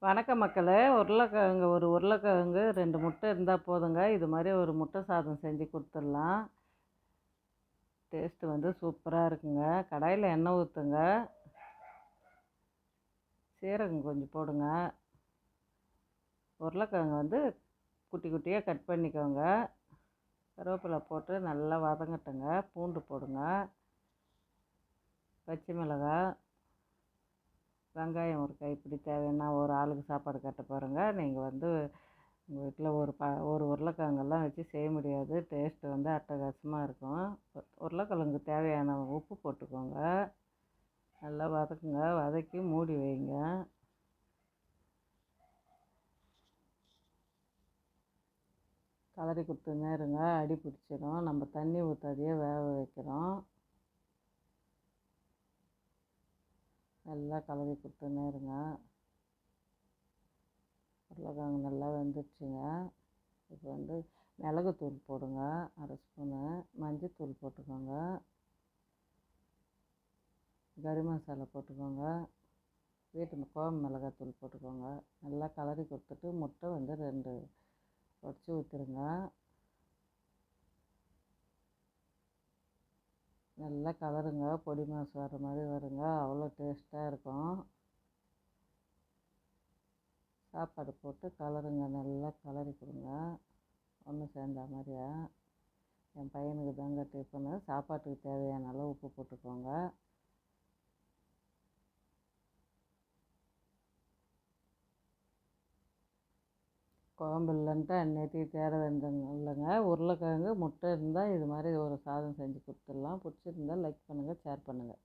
வணக்கம் மக்களே. உருளைக்கிழங்கு 2 முட்டை இருந்தால் போதுங்க. இது மாதிரி ஒரு முட்டை சாதம் செஞ்சு கொடுத்துடலாம். டேஸ்ட்டு வந்து சூப்பராக இருக்குங்க. கடாயில் எண்ணெய் ஊற்றுங்க. சீரகம் கொஞ்சம் போடுங்க. உருளைக்கிழங்கு வந்து குட்டி குட்டியாக கட் பண்ணிக்கோங்க. கருவேப்பிலை போட்டு நல்லா வதங்கட்டுங்க. பூண்டு போடுங்க. பச்சை மிளகாய், வெங்காயம் ஒரு கைப்பிடி தேவைன்னா ஒரு ஆளுக்கு சாப்பாடு கட்ட போகிறேங்க. நீங்கள் வந்து உங்கள் வீட்டில் ஒரு உருளைக்கிழங்கெல்லாம் வச்சு செய்ய முடியாது. டேஸ்ட்டு வந்து அட்டகாசமாக இருக்கும். உருளைக்கிழங்கு தேவையான உப்பு போட்டுக்கோங்க. நல்லா வதக்குங்க. வதக்கி மூடி வைங்க. கலரி கொடுத்துன்னே இருங்க. அடி பிடிச்சிடும். நம்ம தண்ணி ஊற்றாதையே வேக வைக்கிறோம். நல்லா கலரி கொடுத்துன்னே இருங்க. உருளைக்கிழங்கு நல்லா வெந்துடுச்சுங்க. இப்போ வந்து மிளகுத்தூள் போடுங்க. 1/2 ஸ்பூனு. மஞ்சத்தூள் போட்டுக்கோங்க. கறி மசாலா போட்டுக்கோங்க. வீட்டு குழம்பு மிளகாத்தூள் போட்டுக்கோங்க. நல்லா கலரி கொடுத்துட்டு முட்டை வந்து 2 உடச்சி ஊற்றிடுங்க. நல்லா கலருங்க. பொடி மாஸ் வர மாதிரி வருங்க. அவ்வளோ டேஸ்ட்டாக இருக்கும். சாப்பாடு போட்டு கலருங்க. நல்லா கலரி கொடுங்க. ஒன்று சேர்ந்த மாதிரியா. என் பையனுக்கு தாங்க டிஃபனு. சாப்பாட்டுக்கு தேவையான அளவு உப்பு போட்டுக்கோங்க. குழம்பு இல்லைன்ட்டு அந்நேரத்துக்கு தேட வேண்டாங்க இல்லைங்க. உருளைக்கிழங்கு முட்டை இருந்தால் இது மாதிரி ஒரு சாதம் செஞ்சு கொடுத்துடலாம். பிடிச்சிருந்தா லைக் பண்ணுங்கள், ஷேர் பண்ணுங்கள்.